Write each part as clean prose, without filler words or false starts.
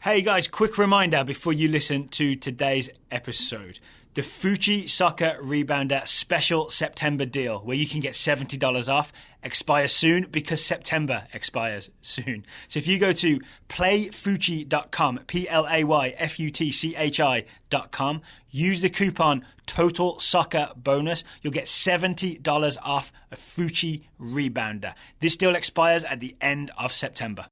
Hey guys, quick reminder before you listen to today's episode. The FUTCHI Soccer Rebounder special September deal, where you can get $70 off, expires soon because September expires soon. So if you go to playfutschi.com, PLAYFUTCHI.com, use the coupon totalsoccerbonus, you'll get $70 off a FUTCHI Rebounder. This deal expires at the end of September.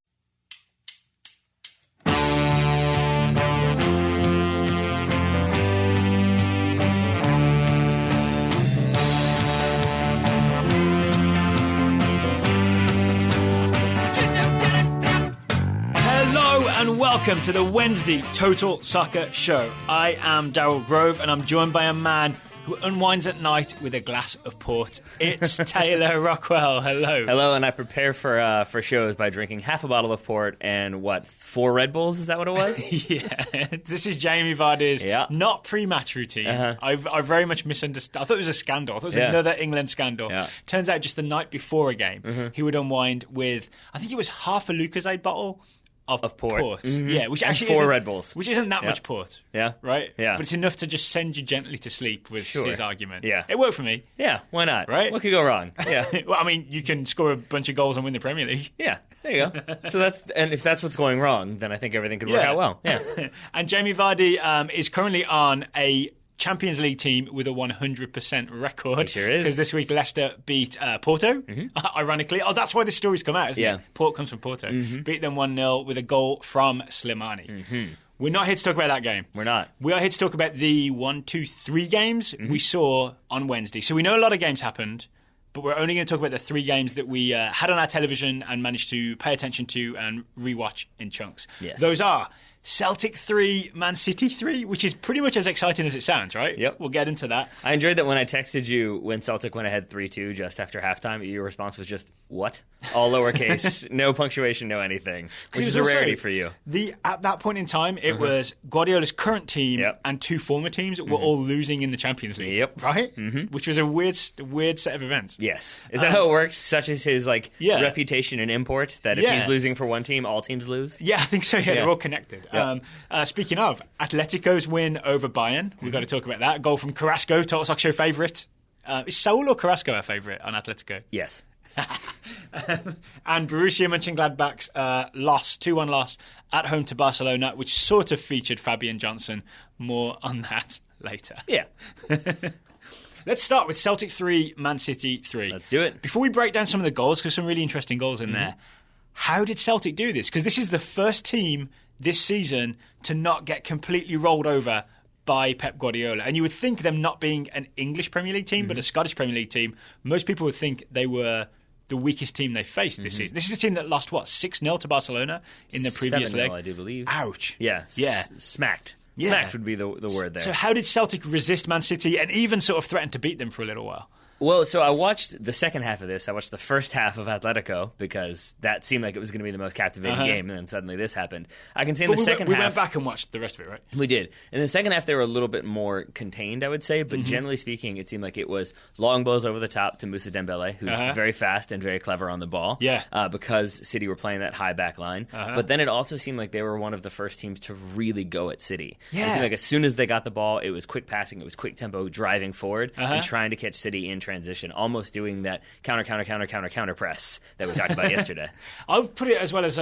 And welcome to the Wednesday Total Soccer Show. I am Daryl Grove and I'm joined by a man who unwinds at night with a glass of port. It's Taylor Rockwell. Hello. Hello, and I prepare for shows by drinking half a bottle of port and, 4 Red Bulls? Is that what it was? Yeah. This is Jamie Vardy's not pre-match routine. I very much misunderstood. I thought it was a scandal. I thought it was another England scandal. Yeah. Turns out just the night before a game, he would unwind with, I think it was half a Lucozade bottle of port. Mm-hmm. Yeah, which actually and 4 Red Bulls. Which isn't that much port. Yeah. Right? Yeah. But it's enough to just send you gently to sleep with his argument. Yeah. It worked for me. Yeah, why not? Right? What could go wrong? Yeah. Well, I mean, you can score a bunch of goals and win the Premier League. Yeah, there you go. So if that's what's going wrong, then I think everything could work out well. Yeah. And Jamie Vardy is currently on a Champions League team with a 100% record. It sure is. Because this week Leicester beat Porto, ironically. Oh, that's why this story's come out, isn't it? Port comes from Porto. Beat them 1-0 with a goal from Slimani. We're not here to talk about that game. We're not. We are here to talk about the 3 games we saw on Wednesday. So we know a lot of games happened, but we're only going to talk about the 3 games that we had on our television and managed to pay attention to and rewatch in chunks. Yes. Those are Celtic 3, Man City 3, which is pretty much as exciting as it sounds, right? Yep. We'll get into that. I enjoyed that when I texted you when Celtic went ahead 3-2 just after halftime, your response was just, what? All lowercase, no punctuation, no anything, which is a rarity for you. At that point in time, it was Guardiola's current team and 2 former teams were all losing in the Champions League. Yep. Right? Which was a weird set of events. Yes. Is that how it works? Such as his reputation and import, that if he's losing for one team, all teams lose? Yeah, I think so. Yeah, they're all connected. Yep. Speaking of, Atletico's win over Bayern, we've got to talk about that. Goal from Carrasco, Total Soccer Show favourite. Is Saul or Carrasco our favourite on Atletico? Yes. And Borussia Monchengladbach's 2-1 loss at home to Barcelona, which sort of featured Fabian Johnson. More on that later. Yeah. Let's start with Celtic 3, Man City 3. Let's do it. Before we break down some of the goals, because some really interesting goals in there, how did Celtic do this? Because this is the first team this season to not get completely rolled over by Pep Guardiola. And you would think them not being an English Premier League team, but a Scottish Premier League team, most people would think they were the weakest team they faced this season. This is a team that lost, 6-0 to Barcelona in the previous leg? 7-0, I do believe. Ouch. Yeah. Smacked. Yeah. Smacked would be the word there. So how did Celtic resist Man City and even sort of threaten to beat them for a little while? Well, so I watched the second half of this. I watched the first half of Atletico because that seemed like it was going to be the most captivating game, and then suddenly this happened. I can say in the second half... We went back and watched the rest of it, right? We did. In the second half, they were a little bit more contained, I would say, but generally speaking, it seemed like it was long balls over the top to Moussa Dembele, who's very fast and very clever on the ball, because City were playing that high back line. But then it also seemed like they were one of the first teams to really go at City. It seemed like as soon as they got the ball, it was quick passing, it was quick tempo, driving forward, and trying to catch City in transition, almost doing that counter press that we talked about yesterday. I would put it as well as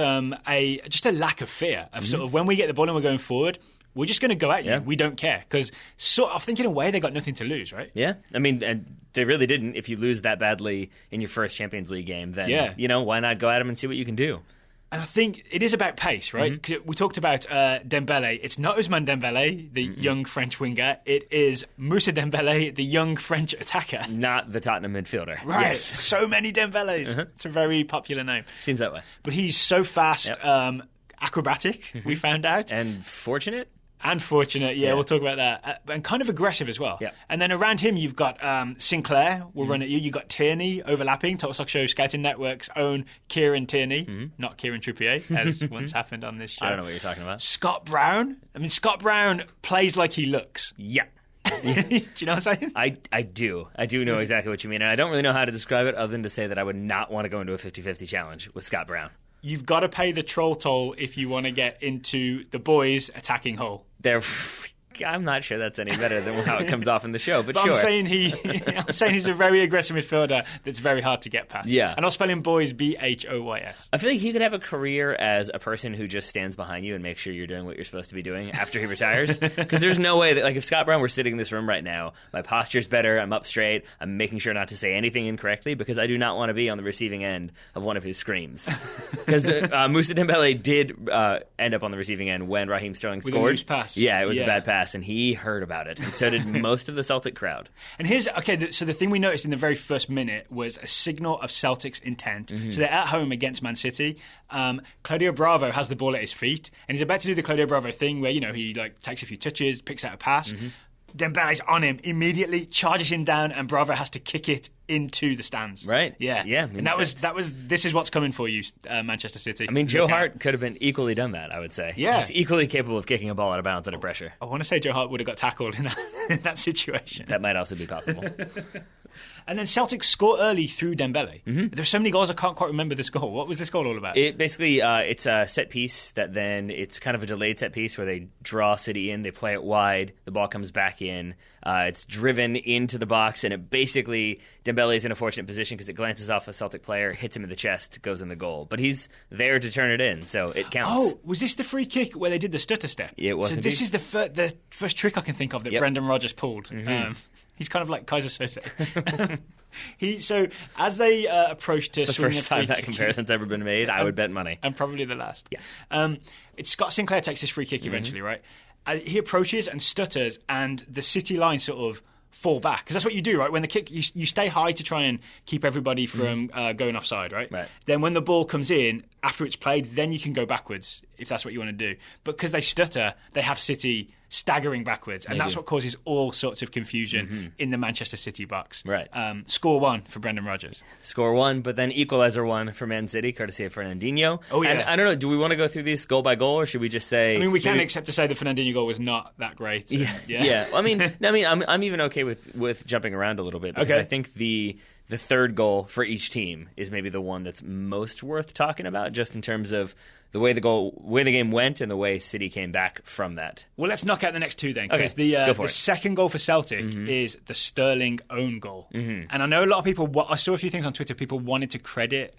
just a lack of fear of sort of when we get the ball and we're going forward, we're just going to go at you. Yeah. We don't care because I think in a way they got nothing to lose, right? Yeah, I mean, and they really didn't. If you lose that badly in your first Champions League game, then why not go at them and see what you can do? And I think it is about pace, right? 'Cause we talked about Dembele. It's not Ousmane Dembele, the young French winger. It is Moussa Dembele, the young French attacker. Not the Tottenham midfielder. Right. Yes. So many Dembeles. It's a very popular name. Seems that way. But he's so fast, acrobatic, we found out. And fortunate. And fortunate, we'll talk about that. And kind of aggressive as well. Yeah. And then around him, you've got Sinclair will run at you. You've got Tierney overlapping. Total Soccer Show Scouting Network's own Kieran Tierney, not Kieran Trippier, as once happened on this show. I don't know what you're talking about. Scott Brown. I mean, Scott Brown plays like he looks. Yeah. Do you know what I'm saying? I do. I do know exactly what you mean. And I don't really know how to describe it other than to say that I would not want to go into a 50-50 challenge with Scott Brown. you've got to pay the troll toll if you want to get into the boys' attacking hole. I'm not sure that's any better than how it comes off in the show, but sure. I'm saying he's a very aggressive midfielder that's very hard to get past. Yeah. And I'll spell him boys BHOYS. I feel like he could have a career as a person who just stands behind you and makes sure you're doing what you're supposed to be doing after he retires. Because there's no way that, like, if Scott Brown were sitting in this room right now, my posture's better, I'm up straight, I'm making sure not to say anything incorrectly because I do not want to be on the receiving end of one of his screams. Because Moussa Dembele did end up on the receiving end when Raheem Sterling scored. With a loose pass. Yeah, it was a bad pass. And he heard about it, and so did most of the Celtic crowd. And so the thing we noticed in the very first minute was a signal of Celtic's intent. Mm-hmm. So they're at home against Man City. Claudio Bravo has the ball at his feet, and he's about to do the Claudio Bravo thing where, he takes a few touches, picks out a pass. Mm-hmm. Dembele's on him immediately, charges him down, and Bravo has to kick it into the stands. Right. Yeah. I mean, this is what's coming for you, Manchester City. I mean, Joe Hart could have been equally done that, I would say. Yeah. He's equally capable of kicking a ball out of bounds under pressure. I want to say Joe Hart would have got tackled in that situation. That might also be possible. And then Celtic score early through Dembele. Mm-hmm. There's so many goals, I can't quite remember this goal. What was this goal all about? It basically, it's a set piece that then it's kind of a delayed set piece where they draw City in, they play it wide, the ball comes back in, it's driven into the box, and it basically, Dembele is in a fortunate position because it glances off a Celtic player, hits him in the chest, goes in the goal. But he's there to turn it in, so it counts. Oh, was this the free kick where they did the stutter step? It was. So indeed. This is the first trick I can think of that Brendan Rodgers pulled. Mm-hmm. He's kind of like Kaiser Soze. So as they approach to swing the first time that comparison's ever been made, I would bet money. And probably the last. Yeah. It's Scott Sinclair takes this free kick eventually, right? He approaches and stutters, and the City line sort of fall back. Because that's what you do, right? When the kick, you stay high to try and keep everybody from going offside, right? Then when the ball comes in, after it's played, then you can go backwards, if that's what you want to do. But because they stutter, they have City staggering backwards, and that's what causes all sorts of confusion in the Manchester City box. Right. Score one for Brendan Rodgers. Score one, but then equalizer one for Man City, courtesy of Fernandinho. Oh, yeah. And I don't know, do we want to go through this goal by goal, or should we just say... I mean, we can accept to say the Fernandinho goal was not that great. Yeah. I'm even okay with jumping around a little bit, because I think the third goal for each team is maybe the one that's most worth talking about, just in terms of the way the game went and the way City came back from that. Well, let's knock out the next two then, because the second goal for Celtic is the Sterling own goal. Mm-hmm. And I know a lot of people, I saw a few things on Twitter, people wanted to credit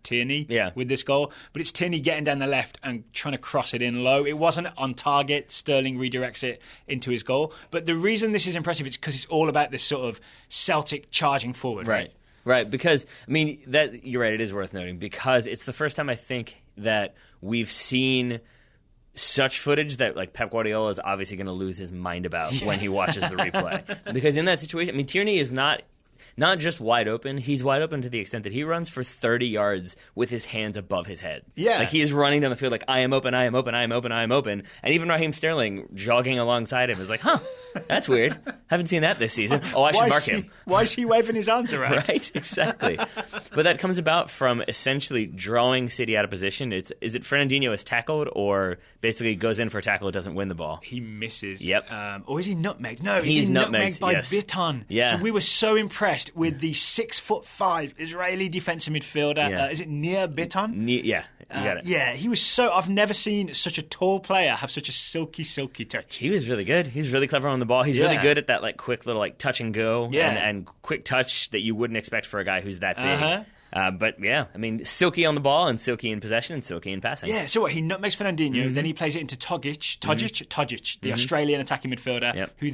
Tierney with this goal, but it's Tierney getting down the left and trying to cross it in low. It wasn't on target. Sterling redirects it into his goal. But the reason this is impressive is because it's all about this sort of Celtic charging forward. Right, because, I mean, you're right, it is worth noting, because it's the first time I think that we've seen such footage that, like, Pep Guardiola is obviously going to lose his mind about when he watches the replay. Because in that situation, I mean, Tierney is not just wide open, he's wide open to the extent that he runs for 30 yards with his hands above his head. Yeah. Like, he is running down the field like, I am open, I am open, I am open, I am open. And even Raheem Sterling jogging alongside him is like, that's weird. Haven't seen that this season. Oh, I should mark him. Why is he waving his arms around? Right, exactly. But that comes about from essentially drawing City out of position. Is it Fernandinho is tackled, or basically goes in for a tackle, doesn't win the ball? He misses. Yep. Or is he nutmegged? No, he's nutmegged by Bitton. Yeah. So we were so impressed with the 6'5" Israeli defensive midfielder. Yeah. Is it Nir Bitton? Yeah, you got it. Yeah, he was I've never seen such a tall player have such a silky touch. He was really good. He's really clever on the ball. He's really good at that like quick little like touch and go and quick touch that you wouldn't expect for a guy who's that big. But yeah, I mean, silky on the ball and silky in possession and silky in passing. Yeah, so what? He nutmegs Fernandinho, then he plays it into Togic, the Australian attacking midfielder, who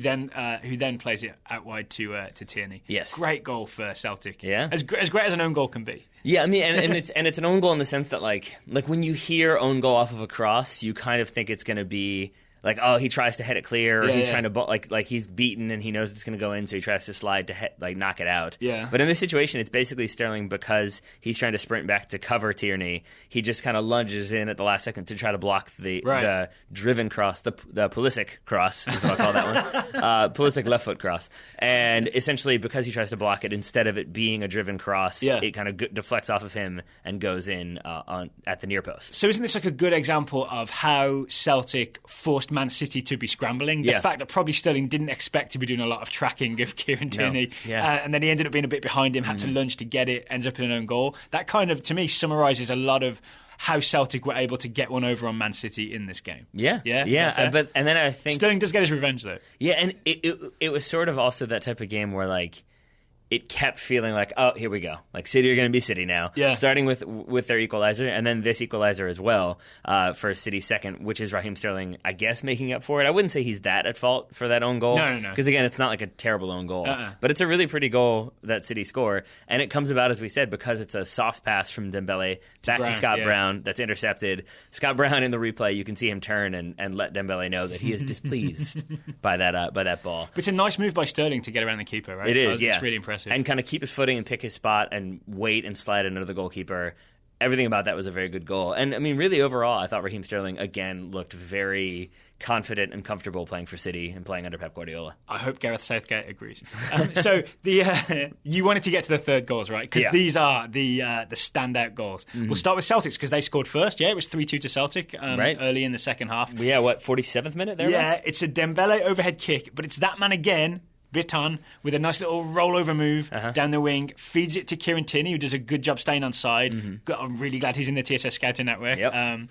then plays it out wide to Tierney. Yes, great goal for Celtic. Yeah, as great as an own goal can be. Yeah, I mean, and it's an own goal in the sense that like when you hear own goal off of a cross, you kind of think it's going to be like, oh, he tries to head it clear, or he's trying to like he's beaten and he knows it's going to go in, so he tries to slide to knock it out. Yeah. But in this situation, it's basically Sterling, because he's trying to sprint back to cover Tierney. He just kind of lunges in at the last second to try to block the driven cross, the Pulisic cross is what I call that one, Pulisic left foot cross. And essentially, because he tries to block it, instead of it being a driven cross, it kind of deflects off of him and goes in at the near post. So isn't this like a good example of how Celtic forced Man City to be scrambling? The fact that probably Sterling didn't expect to be doing a lot of tracking of Kieran Tierney, and then he ended up being a bit behind him, had to lunge to get it, ends up in an own goal. That kind of, to me, summarises a lot of how Celtic were able to get one over on Man City in this game. Yeah. And then I think Sterling does get his revenge though. Yeah, and it was sort of also that type of game where like it kept feeling like, oh, here we go. Like, City are going to be City now. Yeah. Starting with their equalizer, and then this equalizer as well for City's second, which is Raheem Sterling, I guess, making up for it. I wouldn't say he's that at fault for that own goal. No. Because, again, it's not like a terrible own goal. But it's a really pretty goal that City score, and it comes about, as we said, because it's a soft pass from Dembele back to Scott Brown that's intercepted. Scott Brown in the replay, you can see him turn and let Dembele know that he is displeased by that ball. But it's a nice move by Sterling to get around the keeper, right? It is, It's really impressive. And kind of keep his footing and pick his spot and wait and slide it under the goalkeeper. Everything about that was a very good goal. And, I mean, really, overall, I thought Raheem Sterling, again, looked very confident and comfortable playing for City and playing under Pep Guardiola. I hope Gareth Southgate agrees. So you wanted to get to the third goals, right? Because these are the standout goals. Mm-hmm. We'll start with Celtics because they scored first. Yeah, it was 3-2 to Celtic early in the second half. Yeah, 47th minute there? Yeah, it's a Dembele overhead kick, but it's that man again, Biton, with a nice little rollover move down the wing, feeds it to Kieran Tierney, who does a good job staying on side. Mm-hmm. I'm really glad he's in the TSS scouting network. Yep.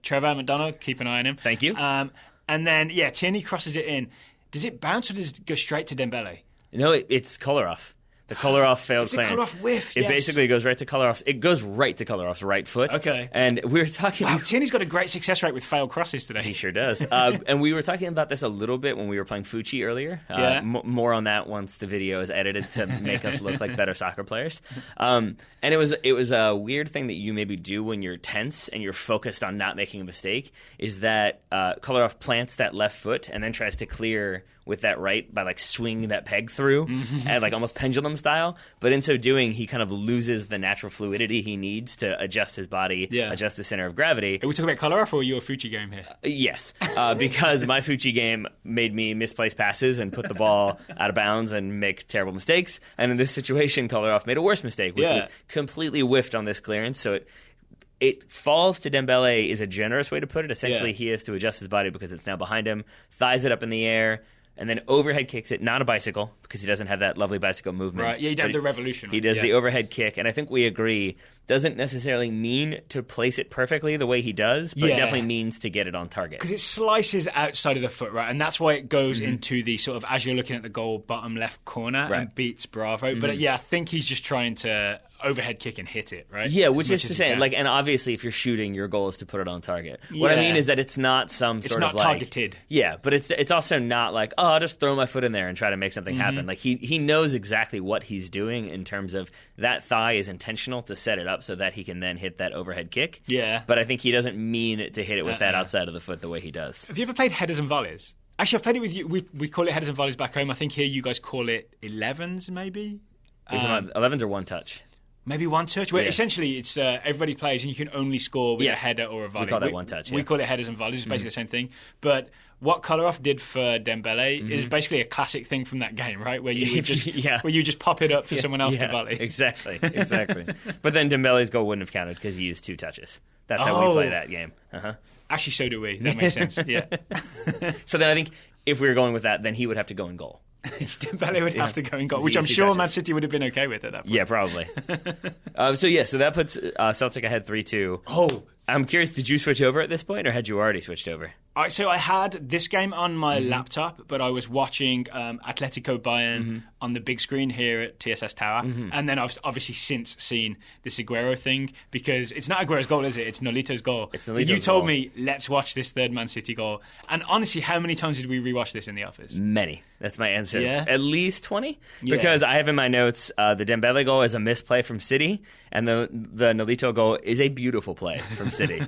Trevor McDonald, keep an eye on him. Thank you. And then, Tierney crosses it in. Does it bounce or does it go straight to Dembele? No, it's Kolarov. The Kolarov failed clearance. It's a Kolarov whiff, It basically goes right to Kolarov's. It goes right to Kolarov's right foot. Okay. And we were talking... Wow, Tierney's got a great success rate with failed crosses today. He sure does. And we were talking about this a little bit when we were playing FUTCHI earlier. More on that once the video is edited to make us look like better soccer players. And it was a weird thing that you maybe do when you're tense and you're focused on not making a mistake, is that Kolarov plants that left foot and then tries to clear with that right by like swinging that peg through at like almost pendulum style. But in so doing, he kind of loses the natural fluidity he needs to adjust his body, adjust the center of gravity. Are we talking about Kolarov or your FUTCHI game here? Yes, because my FUTCHI game made me misplace passes and put the ball out of bounds and make terrible mistakes. And in this situation, Kolarov made a worse mistake, which was completely whiffed on this clearance. So it falls to Dembele is a generous way to put it. Essentially, he has to adjust his body because it's now behind him, thighs it up in the air, and then overhead kicks it, not a bicycle, because he doesn't have that lovely bicycle movement. Right, he does the revolution. He does the overhead kick, and I think we agree, doesn't necessarily mean to place it perfectly the way he does, but definitely means to get it on target. Because it slices outside of the foot, right? And that's why it goes into the sort of, as you're looking at the goal, bottom left corner and beats Bravo. But I think he's just trying to overhead kick and hit it, right? Yeah, which is to say, like, and obviously if you're shooting, your goal is to put it on target. What I mean is that it's not some sort of like... It's not targeted. Yeah, but it's also not like, oh, I'll just throw my foot in there and try to make something happen. Like, he knows exactly what he's doing in terms of that thigh is intentional to set it up so that he can then hit that overhead kick. Yeah. But I think he doesn't mean to hit it with that outside of the foot the way he does. Have you ever played headers and volleys? Actually, I've played it with you. We call it headers and volleys back home. I think here you guys call it 11s, maybe? 11s are one touch. Maybe one touch, where essentially it's everybody plays and you can only score with a header or a volley. We call that one touch. We call it headers and volleys. It's basically the same thing. But what Kolarov did for Dembele is basically a classic thing from that game, right? Where you just pop it up for someone else to volley. Exactly. But then Dembele's goal wouldn't have counted because he used two touches. That's how we play that game. Actually, so do we. That makes sense. Yeah. So then I think if we were going with that, then he would have to go in goal. Dembele would have to go in goal, which I'm sure Man City would have been okay with at that point. Yeah, probably. So that puts Celtic ahead 3-2. Oh. I'm curious, did you switch over at this point, or had you already switched over? So I had this game on my laptop, but I was watching Atletico Bayern on the big screen here at TSS Tower. And then I've obviously since seen this Aguero thing, because it's not Aguero's goal, is it? It's Nolito's goal. But you told me, let's watch this third Man City goal. And honestly, how many times did we rewatch this in the office? Many. That's my answer. Yeah? At least 20? Yeah. Because I have in my notes, the Dembele goal is a misplay from City, and the Nolito goal is a beautiful play from City.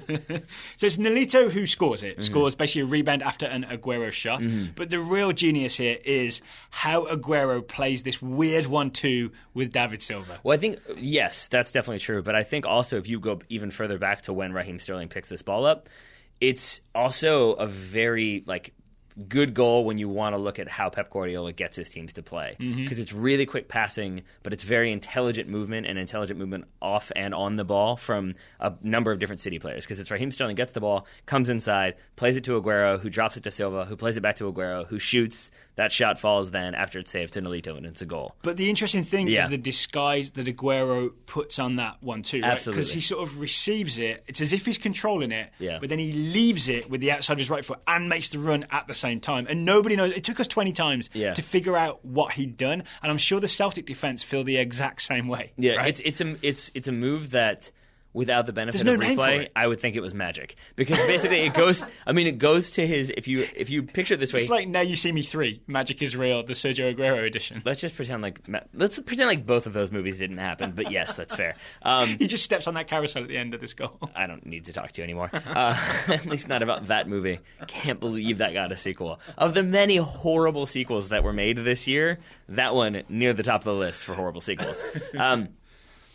So it's Nolito who scores it. Scores basically a rebound after an Aguero shot. But the real genius here is how Aguero plays this weird 1-2 with David Silva. Well, I think, yes, that's definitely true. But I think also if you go even further back to when Raheem Sterling picks this ball up, it's also a very, good goal when you want to look at how Pep Guardiola gets his teams to play. Because it's really quick passing, but it's very intelligent movement off and on the ball from a number of different City players. Because it's Raheem Sterling gets the ball, comes inside, plays it to Aguero, who drops it to Silva, who plays it back to Aguero, who shoots, That shot falls then after it's saved to Nolito, and it's a goal. But the interesting thing is the disguise that Aguero puts on that one too, right? Absolutely. Because he sort of receives it. It's as if he's controlling it, Yeah. but then he leaves it with the outside of his right foot and makes the run at the same time. And nobody knows. It took us 20 times to figure out what he'd done, and I'm sure the Celtic defence feel the exact same way. Yeah, right? it's a move that, without the benefit There's of no name for replay, it. I would think it was magic, because basically it goes. I mean, it goes to his. If you picture it this way, it's like Now You See Me 3, Magic is Real, the Sergio Aguero edition. let's pretend like both of those movies didn't happen. But yes, that's fair. He just steps on that carousel at the end of this goal. I don't need to talk to you anymore. At least not about that movie. Can't believe that got a sequel. Of the many horrible sequels that were made this year, that one near the top of the list for horrible sequels.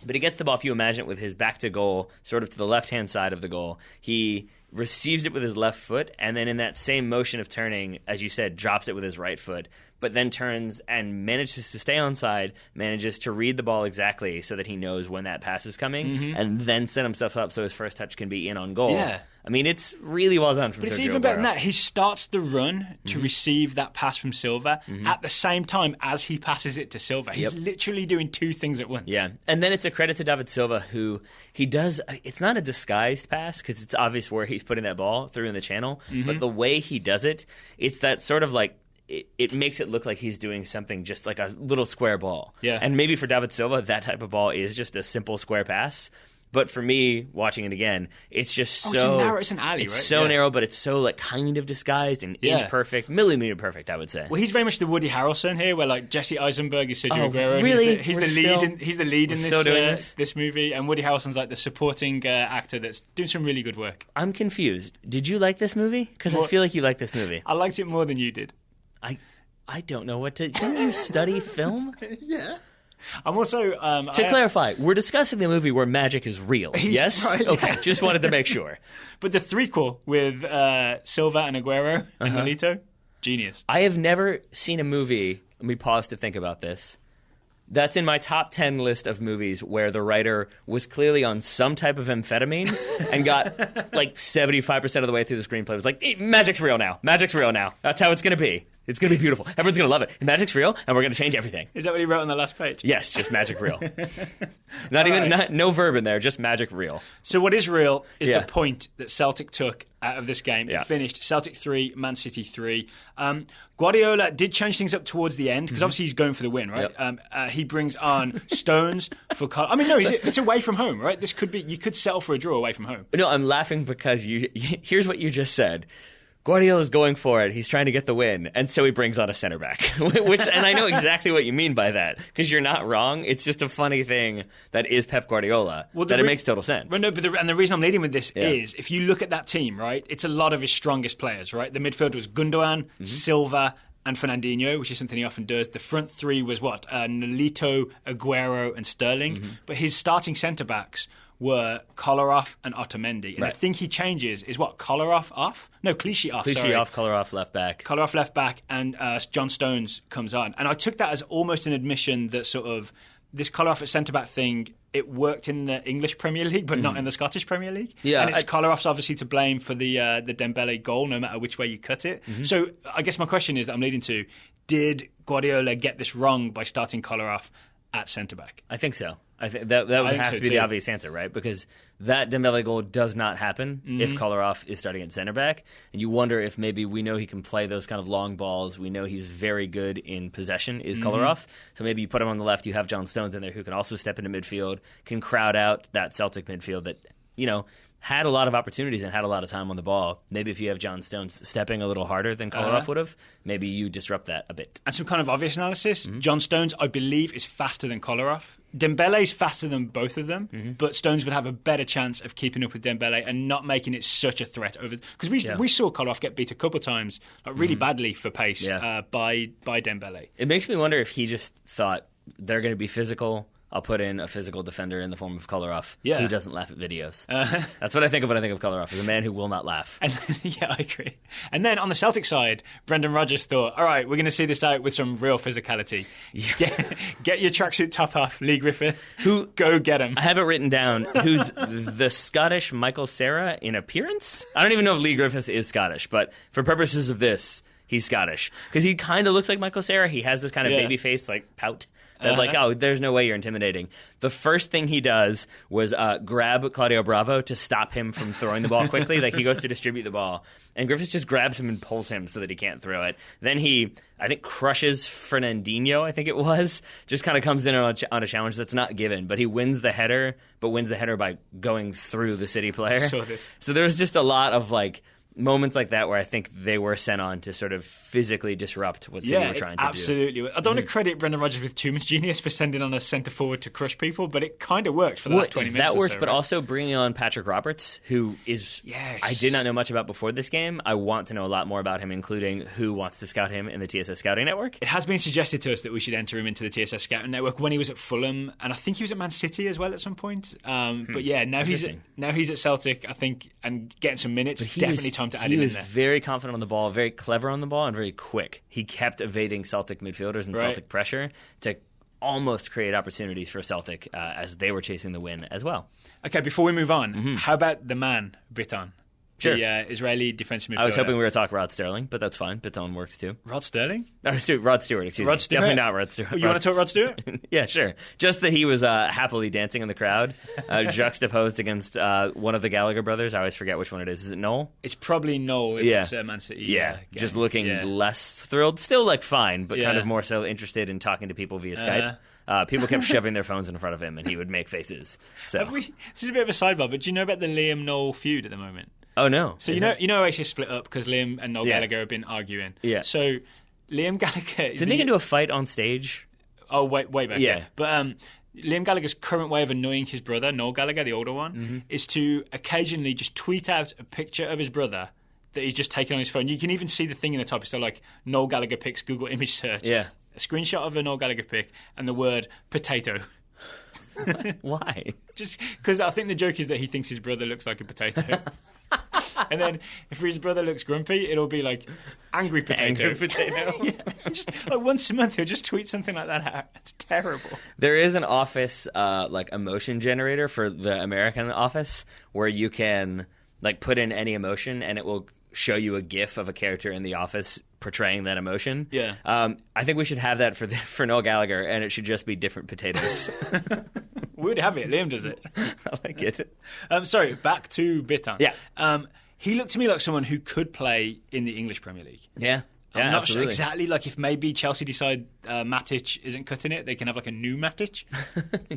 But he gets the ball, if you imagine it, with his back to goal, sort of to the left-hand side of the goal. He receives it with his left foot, and then in that same motion of turning, as you said, drops it with his right foot, but then turns and manages to stay onside, manages to read the ball exactly so that he knows when that pass is coming, and then set himself up so his first touch can be in on goal. Yeah. I mean, it's really well done from Sergio But it's even Aguero. better than that. He starts the run to receive that pass from Silva at the same time as he passes it to Silva. He's literally doing two things at once. Yeah, and then it's a credit to David Silva, who he does. It's not a disguised pass because it's obvious where he's putting that ball through in the channel, but the way he does it, it's that sort of like it makes it look like he's doing something just like a little square ball. Yeah, and maybe for David Silva, that type of ball is just a simple square pass. But for me, watching it again, it's just so it's an alley, it's right? so narrow, but it's so like kind of disguised and is perfect, millimeter perfect, I would say. Well, he's very much the Woody Harrelson here, where like Jesse Eisenberg is Sergio Aguero. Really? He's the lead in this movie, and Woody Harrelson's like the supporting actor that's doing some really good work. I'm confused. Did you like this movie? Because I feel like you liked this movie. I liked it more than you did. I don't know what to. Didn't you study film? Yeah. I'm also to clarify, we're discussing the movie where magic is real. Yes, right, okay. Just wanted to make sure. But the threequel with Silva and Aguero and Nolito, genius. I have never seen a movie. Let me pause to think about this. That's in my top 10 list of movies where the writer was clearly on some type of amphetamine and got like 75% of the way through the screenplay. It was like, magic's real now. Magic's real now. That's how it's going to be. It's going to be beautiful. Everyone's going to love it. Magic's real, and we're going to change everything. Is that what he wrote on the last page? Yes, just magic real. No verb in there, just magic real. So what is real is the point that Celtic took out of this game. Yeah. It finished Celtic 3, Man City 3. Guardiola did change things up towards the end, because obviously he's going for the win, right? Yep. He brings on Stones for... it's away from home, right? This could be... You could settle for a draw away from home. No, I'm laughing because here's what you just said. Guardiola's going for it. He's trying to get the win. And so he brings on a center back. And I know exactly what you mean by that, because you're not wrong. It's just a funny thing that is Pep Guardiola, that it makes total sense. Well, no, but the reason I'm leading with this is, if you look at that team, right, it's a lot of his strongest players, right? The midfield was Gundogan, Silva, and Fernandinho, which is something he often does. The front three was Nolito, Aguero, and Sterling. But his starting centre-backs were Kolarov and Otamendi. And the thing he changes is Kolarov off? No, Clichy off. Clichy off, Kolarov left back. Kolarov left back, and John Stones comes on. And I took that as almost an admission that sort of this Kolarov at centre-back thing, it worked in the English Premier League, but not in the Scottish Premier League. Yeah, and Kolarov's obviously to blame for the Dembele goal, no matter which way you cut it. So I guess my question is that I'm leading to, did Guardiola get this wrong by starting Kolarov at centre-back? I think so. I think that would have to be the obvious answer, right? Because that Dembele goal does not happen if Kolarov is starting at center back, and you wonder if maybe we know he can play those kind of long balls. We know he's very good in possession. Is Kolarov? So maybe you put him on the left. You have John Stones in there who can also step into midfield, can crowd out that Celtic midfield that had a lot of opportunities and had a lot of time on the ball. Maybe if you have John Stones stepping a little harder than Kolarov would have, maybe you disrupt that a bit. And some kind of obvious analysis, John Stones, I believe, is faster than Kolarov. Dembele's faster than both of them, but Stones would have a better chance of keeping up with Dembele and not making it such a threat over. Because we saw Kolarov get beat a couple of times, really badly for pace by Dembele. It makes me wonder if he just thought they're going to be physical. I'll put in a physical defender in the form of Kolarov who doesn't laugh at videos. That's what I think of when I think of Kolarov, as a man who will not laugh. I agree. And then on the Celtic side, Brendan Rodgers thought, all right, we're going to see this out with some real physicality. Get your tracksuit top off, Lee Griffith. Go get him. I have it written down. Who's the Scottish Michael Cera in appearance? I don't even know if Lee Griffith is Scottish, but for purposes of this, he's Scottish. Because he kind of looks like Michael Cera. He has this kind of baby face, like, pout. Like, oh, there's no way you're intimidating. The first thing he does was grab Claudio Bravo to stop him from throwing the ball quickly. Like, he goes to distribute the ball, and Griffiths just grabs him and pulls him so that he can't throw it. Then he, I think, crushes Fernandinho, I think it was. Just kind of comes in on a challenge that's not given. But he wins the header, but wins the header by going through the City player. So there's just a lot of, like, moments like that where I think they were sent on to sort of physically disrupt what City were trying to do. Absolutely. I don't want to credit Brendan Rodgers with too much genius for sending on a centre forward to crush people, but it kind of worked for the last 20 minutes. That worked, but right? Also bringing on Patrick Roberts, who is I did not know much about before this game. I want to know a lot more about him, including who wants to scout him in the TSS Scouting Network. It has been suggested to us that we should enter him into the TSS Scouting Network when he was at Fulham, and I think he was at Man City as well at some point. But yeah, now he's at Celtic, I think, and getting some minutes. Definitely time to add him in there. Very confident on the ball, very clever on the ball, and very quick. He kept evading Celtic midfielders and Celtic pressure to almost create opportunities for Celtic as they were chasing the win as well. Okay, before we move on, how about the man, Biton? Sure. The Israeli defensive midfielder. I was hoping we were talking Rod Sterling, but that's fine. Biton works too. Rod Sterling? Rod Stewart, excuse me. Definitely not Rod Stewart. You want to talk Rod Stewart? Yeah, sure. Just that he was happily dancing in the crowd, juxtaposed against one of the Gallagher brothers. I always forget which one it is. Is it Noel? It's probably Noel if it's Man City. Yeah, just looking less thrilled. Still, like, fine, but kind of more so interested in talking to people via Skype. People kept shoving their phones in front of him, and he would make faces. So this is a bit of a sidebar, but do you know about the Liam Noel feud at the moment? Oh, no. So you know actually split up because Liam and Noel Gallagher have been arguing. Yeah. So Liam Gallagher... Didn't they get into a fight on stage? Oh, way back. Yeah. But Liam Gallagher's current way of annoying his brother, Noel Gallagher, the older one, is to occasionally just tweet out a picture of his brother that he's just taken on his phone. You can even see the thing in the top. So, like, Noel Gallagher pics Google image search. Yeah. A screenshot of a Noel Gallagher pic and the word potato. Why? Just because I think the joke is that he thinks his brother looks like a potato. And then if his brother looks grumpy, it'll be like angry potato. Angry potato. Just like once a month, he'll just tweet something like that out. It's terrible. There is an Office like emotion generator for the American Office where you can like put in any emotion and it will show you a GIF of a character in the Office portraying that emotion. Yeah. I think we should have that for Noel Gallagher, and it should just be different potatoes. We would have it. Liam does it. I like it. Sorry, back to Biton. Yeah. He looked to me like someone who could play in the English Premier League. Yeah. I'm not absolutely. sure exactly. Like if maybe Chelsea decide Matic isn't cutting it, they can have like a new Matic.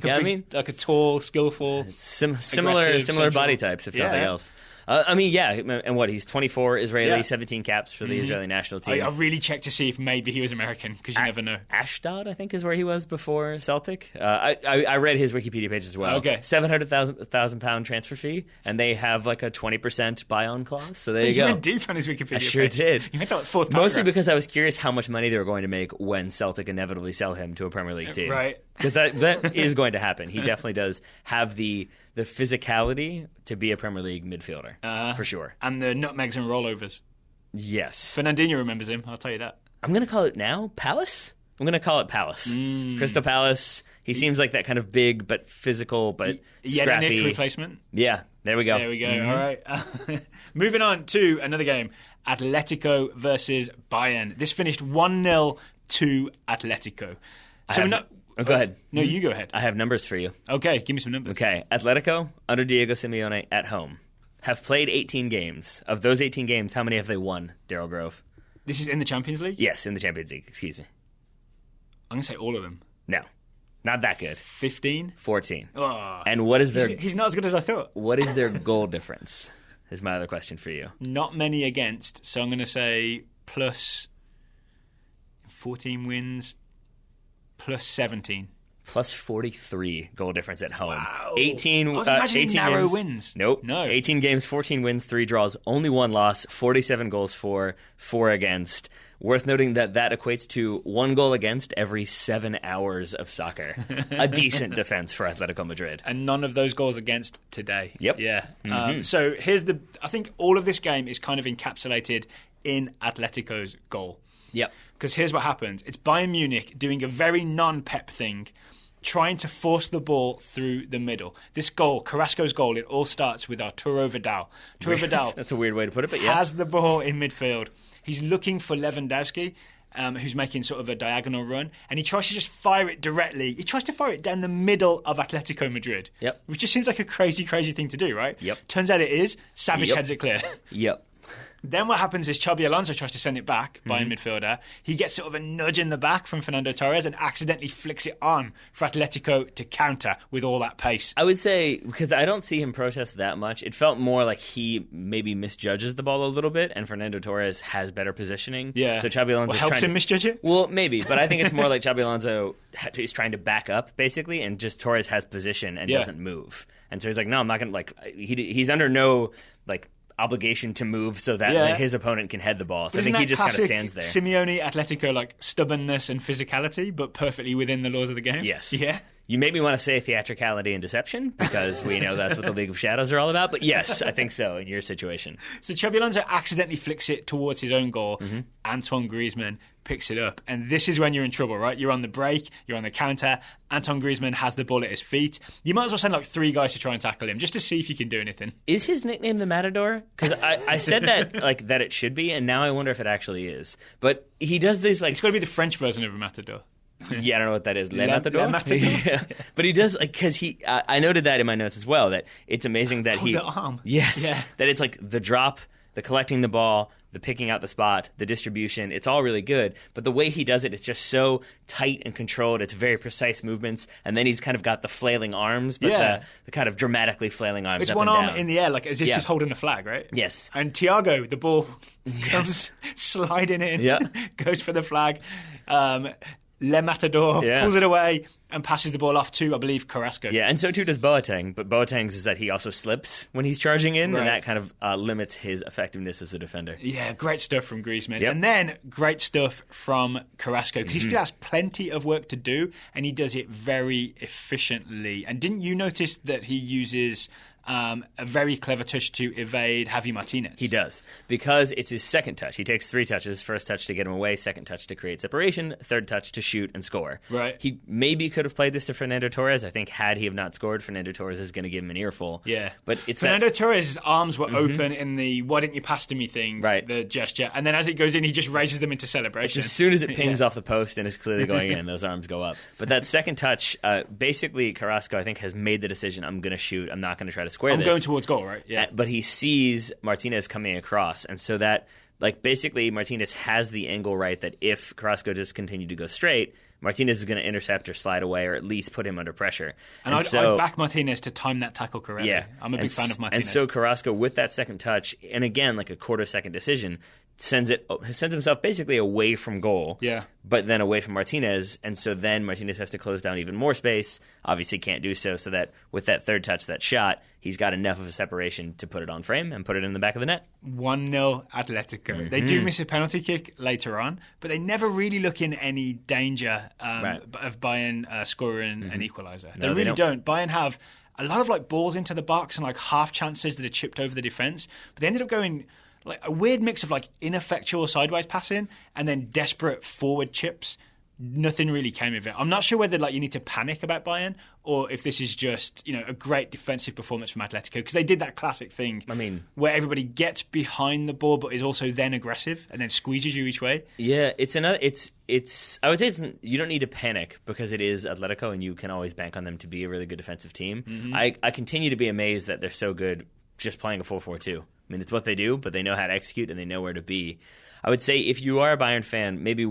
Yeah, I mean, like a tall, skillful, similar body types, if nothing else. And what, he's 24, Israeli, 17 caps for the Israeli national team. I really checked to see if maybe he was American, because you never know. Ashdod, I think, is where he was before Celtic. I read his Wikipedia page as well. Okay. £700,000 transfer fee, and they have like a 20% buy-on clause, so there you go. You went deep on his Wikipedia page. I sure did. You went to like fourth paragraph. Mostly because I was curious how much money they were going to make when Celtic inevitably sell him to a Premier League team. Right. Because that is going to happen. He definitely does have the physicality to be a Premier League midfielder, for sure. And the nutmegs and rollovers. Yes. Fernandinho remembers him, I'll tell you that. I'm going to call it now Palace? I'm going to call it Palace. Crystal Palace. He seems like that kind of big but physical but scrappy. Yedinick replacement? Yeah, there we go. There we go. All right. Moving on to another game. Atletico versus Bayern. This finished 1-0 to Atletico. Go ahead. No, you go ahead. I have numbers for you. Okay, give me some numbers. Okay, Atletico, under Diego Simeone, at home, have played 18 games. Of those 18 games, how many have they won, Daryl Grove? This is in the Champions League? Yes, in the Champions League. Excuse me. I'm going to say all of them. No, not that good. 15? 14. Oh, and what is their... He's not as good as I thought. What is their goal difference, is my other question for you. Not many against, so I'm going to say plus 14 wins... plus 17. Plus 43 goal difference at home. Wow. 18 I was imagining 18 narrow games, wins. Nope. No. 18 games, 14 wins, 3 draws, only 1 loss, 47 goals for, 4 against. Worth noting that equates to 1 goal against every 7 hours of soccer. A decent defense for Atletico Madrid. And none of those goals against today. Yep. Yeah. So here's I think all of this game is kind of encapsulated in Atletico's goal. Yep. Because here's what happens. It's Bayern Munich doing a very non-Pep thing trying to force the ball through the middle. This goal, Carrasco's goal, it all starts with Arturo Vidal. Arturo Vidal. That's a weird way to put it, but yeah. Has the ball in midfield. He's looking for Lewandowski, who's making sort of a diagonal run, and he tries to just fire it directly. He tries to fire it down the middle of Atletico Madrid, which just seems like a crazy, crazy thing to do, right? Turns out it is. Savage heads it clear. Then what happens is Xabi Alonso tries to send it back by a midfielder. He gets sort of a nudge in the back from Fernando Torres and accidentally flicks it on for Atletico to counter with all that pace. I would say, because I don't see him process that much, it felt more like he maybe misjudges the ball a little bit, and Fernando Torres has better positioning. Yeah. So Xabi Alonso helps him misjudge it? Well, maybe, but I think it's more like Xabi Alonso is trying to back up, basically, and just Torres has position and doesn't move. And so he's like, no, I'm not going to, he's under no, obligation to move so that his opponent can head the ball. So I think he just kind of stands there. Simeone Atletico, stubbornness and physicality, but perfectly within the laws of the game? Yes. Yeah. You maybe want to say theatricality and deception, because we know that's what the League of Shadows are all about. But yes, I think so in your situation. So Xabi Alonso accidentally flicks it towards his own goal. Antoine Griezmann picks it up. And this is when you're in trouble, right? You're on the break, you're on the counter. Antoine Griezmann has the ball at his feet. You might as well send 3 guys to try and tackle him, just to see if you can do anything. Is his nickname the Matador? Because I said that that it should be, and now I wonder if it actually is. But he does this It's got to be the French version of a Matador. Yeah, I don't know what that is. Le Matador? Yeah. But he does, because I noted that in my notes as well, that it's amazing that the arm. Yes. Yeah. That it's the drop, the collecting the ball, the picking out the spot, the distribution, it's all really good. But the way he does it, it's just so tight and controlled. It's very precise movements. And then he's kind of got the flailing arms, but the kind of dramatically flailing arms. It's up one and arm down. in the air, as if he's holding a flag, right? Yes. And Thiago, the ball comes sliding in, goes for the flag. Le Matador pulls it away and passes the ball off to, I believe, Carrasco. Yeah, and so too does Boateng. But Boateng's is that he also slips when he's charging in, and that kind of limits his effectiveness as a defender. Yeah, great stuff from Griezmann. And then great stuff from Carrasco, because he still has plenty of work to do, and he does it very efficiently. And didn't you notice that he uses a very clever touch to evade Javi Martinez? He does, because it's his second touch. He takes 3 touches. First touch to get him away, second touch to create separation, third touch to shoot and score. Right. He maybe could have played this to Fernando Torres. I think had he have not scored, Fernando Torres is going to give him an earful. Yeah. But it's Fernando Torres' arms were open in the "why didn't you pass to me" thing, the gesture, and then as it goes in, he just raises them into celebration. As soon as it pings off the post and is clearly going in, those arms go up. But that second touch, basically Carrasco, I think, has made the decision, I'm going to shoot, I'm not going to try to square this. I'm going towards goal, right? Yeah. But he sees Martinez coming across, and so that, basically Martinez has the angle right that if Carrasco just continued to go straight, Martinez is going to intercept or slide away or at least put him under pressure. And I'd back Martinez to time that tackle correctly. Yeah. I'm a big fan of Martinez. And so Carrasco, with that second touch, and again, a quarter-second decision, sends himself basically away from goal, but then away from Martinez, and so then Martinez has to close down even more space. Obviously can't do so that with that third touch, that shot, he's got enough of a separation to put it on frame and put it in the back of the net. 1-0 Atletico. They do miss a penalty kick later on, but they never really look in any danger of Bayern scoring an equaliser. No, they really don't. Bayern have a lot of balls into the box and half chances that are chipped over the defence, but they ended up going a weird mix of ineffectual sideways passing and then desperate forward chips. Nothing really came of it. I'm not sure whether you need to panic about Bayern or if this is just a great defensive performance from Atletico, because they did that classic thing. Where everybody gets behind the ball but is also then aggressive and then squeezes you each way. Yeah, it's I would say you don't need to panic because it is Atletico and you can always bank on them to be a really good defensive team. I continue to be amazed that they're so good just playing a 4-4-2. It's what they do, but they know how to execute and they know where to be. I would say if you are a Bayern fan, maybe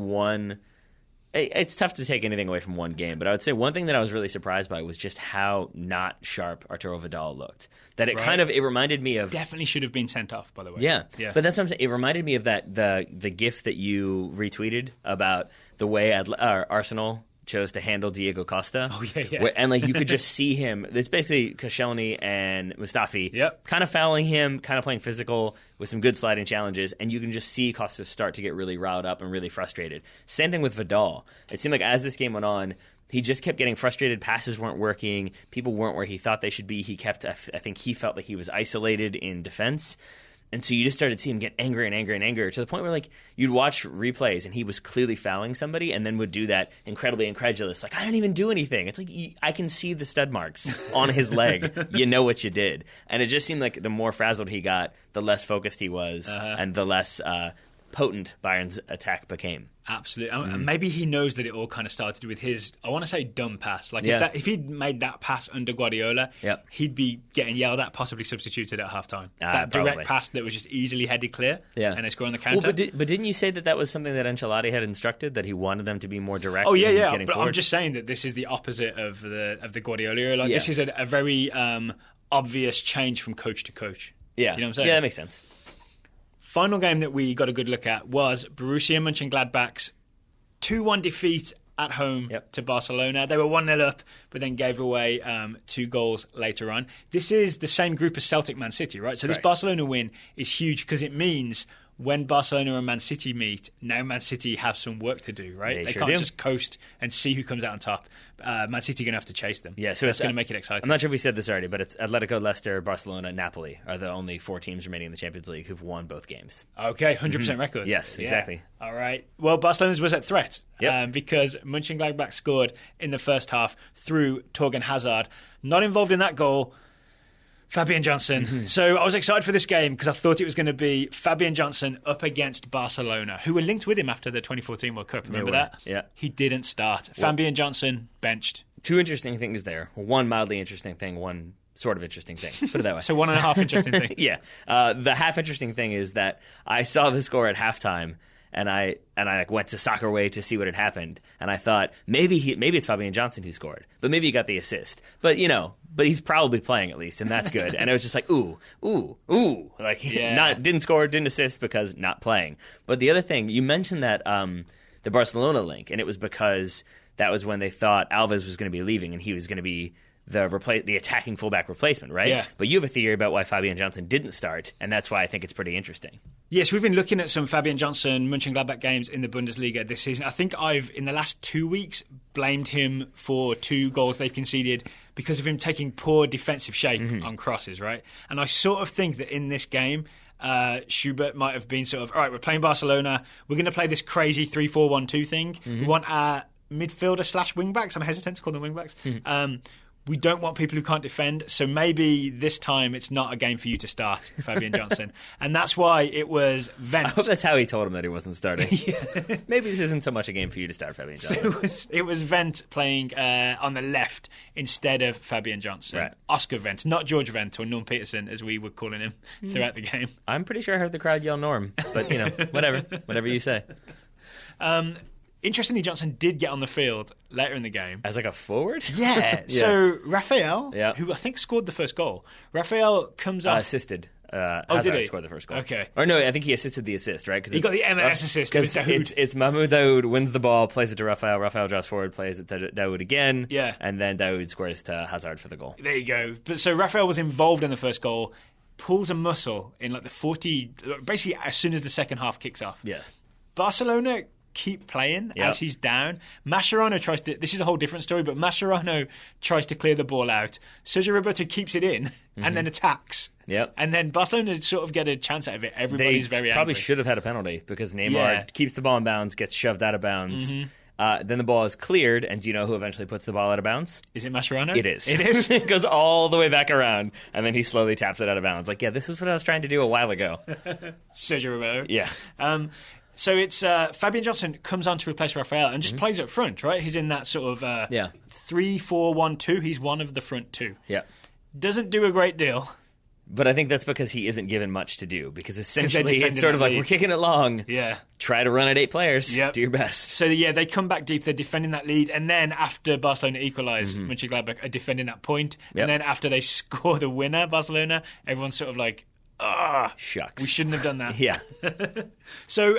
it's tough to take anything away from one game, but I would say one thing that I was really surprised by was just how not sharp Arturo Vidal looked. That it it reminded me of... Definitely should have been sent off, by the way. Yeah. But that's what I'm saying. It reminded me of the GIF that you retweeted about the way Arsenal chose to handle Diego Costa. Oh, yeah. And you could just see him. It's basically Koscielny and Mustafi kind of fouling him, kind of playing physical with some good sliding challenges, and you can just see Costa start to get really riled up and really frustrated. Same thing with Vidal. It seemed like as this game went on, he just kept getting frustrated. Passes weren't working. People weren't where he thought they should be. I think he felt like he was isolated in defense. And so you just started seeing him get angrier and angrier and angrier to the point where, like, you'd watch replays and he was clearly fouling somebody and then would do that incredibly incredulous. Like, I didn't even do anything. It's like, I can see the stud marks on his leg. You know what you did. And it just seemed like the more frazzled he got, the less focused he was and the less potent Bayern's attack became. Absolutely. And maybe he knows that it all kind of started with his, I want to say, dumb pass. Like, if he'd made that pass under Guardiola, he'd be getting yelled at, possibly substituted at halftime. That direct pass that was just easily headed clear and they score on the counter. Well, but didn't you say that was something that Ancelotti had instructed, that he wanted them to be more direct? Oh, yeah. But forward? I'm just saying that this is the opposite of the Guardiola era. Like, this is a very obvious change from coach to coach. Yeah. You know what I'm saying? Yeah, that makes sense. Final game that we got a good look at was Borussia Monchengladbach's 2-1 defeat at home to Barcelona. They were 1-0 up, but then gave away 2 goals later on. This is the same group as Celtic Man City, right? So this Barcelona win is huge because it means when Barcelona and Man City meet, now Man City have some work to do, right? They can't just coast and see who comes out on top. Man City are going to have to chase them. Yeah, so that's going to make it exciting. I'm not sure if we said this already, but it's Atletico, Leicester, Barcelona, Napoli are the only 4 teams remaining in the Champions League who've won both games. Okay, 100% records. Yes, exactly. All right. Well, Barcelona's was at threat because Monchengladbach scored in the first half through Torgan Hazard. Not involved in that goal, Fabian Johnson. So I was excited for this game because I thought it was going to be Fabian Johnson up against Barcelona, who were linked with him after the 2014 World Cup. Remember that? Yeah. He didn't start. Fabian Johnson benched. 2 interesting things there. One mildly interesting thing, one sort of interesting thing. Put it that way. So 1.5 interesting things. Yeah. The half interesting thing is that I saw the score at halftime. And I went to Soccer Way to see what had happened, and I thought maybe it's Fabian Johnson who scored, but maybe he got the assist. But he's probably playing at least, and that's good. And I was just like, ooh, like didn't score, didn't assist because not playing. But the other thing you mentioned that the Barcelona link, and it was because that was when they thought Alves was going to be leaving, and he was going to be the attacking fullback replacement, right? Yeah. But you have a theory about why Fabian Johnson didn't start, and that's why I think it's pretty interesting. Yes, we've been looking at some Fabian Johnson Monchengladbach games in the Bundesliga this season. I think I've, in the last 2 weeks, blamed him for 2 goals they've conceded because of him taking poor defensive shape on crosses, right? And I sort of think that in this game, Schubert might have been sort of, all right, we're playing Barcelona, we're going to play this crazy 3-4-1-2 thing. We want our midfielder / wing-backs, I'm hesitant to call them wing-backs, we don't want people who can't defend, so maybe this time it's not a game for you to start, Fabian Johnson. And that's why it was Wendt. I hope that's how he told him that he wasn't starting. Maybe this isn't so much a game for you to start, Fabian Johnson. So it was Wendt playing on the left instead of Fabian Johnson. Right. Oscar Wendt, not George Wendt or Norm Peterson, as we were calling him throughout the game. I'm pretty sure I heard the crowd yell Norm, but whatever you say. Interestingly, Johnson did get on the field later in the game. As like a forward? Yeah. So Rafael, who I think scored the first goal, Rafael comes off... Assisted. Hazard scored the first goal. Okay. Or no, I think he assisted the assist, right? He got the M&S assist. Because it's Mahmoud Daoud wins the ball, plays it to Rafael. Rafael drops forward, plays it to Daoud again. Yeah. And then Daoud scores to Hazard for the goal. There you go. But so Rafael was involved in the first goal, pulls a muscle in like the 40... Basically, as soon as the second half kicks off. Yes. Barcelona keep playing as he's down. Mascherano tries to... This is a whole different story, but Mascherano tries to clear the ball out. Sergio Roberto keeps it in and then attacks. Yep. And then Barcelona sort of get a chance out of it. Everybody's very angry. They probably should have had a penalty because Neymar keeps the ball in bounds, gets shoved out of bounds. Then the ball is cleared, and do you know who eventually puts the ball out of bounds? Is it Mascherano? It is. It is? It goes all the way back around, and then he slowly taps it out of bounds. Like, this is what I was trying to do a while ago. Sergio Roberto. Yeah. So it's Fabian Johnson comes on to replace Rafael and just plays up front, right? He's in that sort of 3-4-1-2. He's one of the front 2. Yeah. Doesn't do a great deal. But I think that's because he isn't given much to do. Because essentially it's sort of like, we're kicking it long. Yeah. Try to run at 8 players. Yep. Do your best. So, they come back deep. They're defending that lead. And then after Barcelona equalise, Mönchengladbach are defending that point. Yep. And then after they score the winner, Barcelona, everyone's sort of like, shucks. We shouldn't have done that. Yeah. So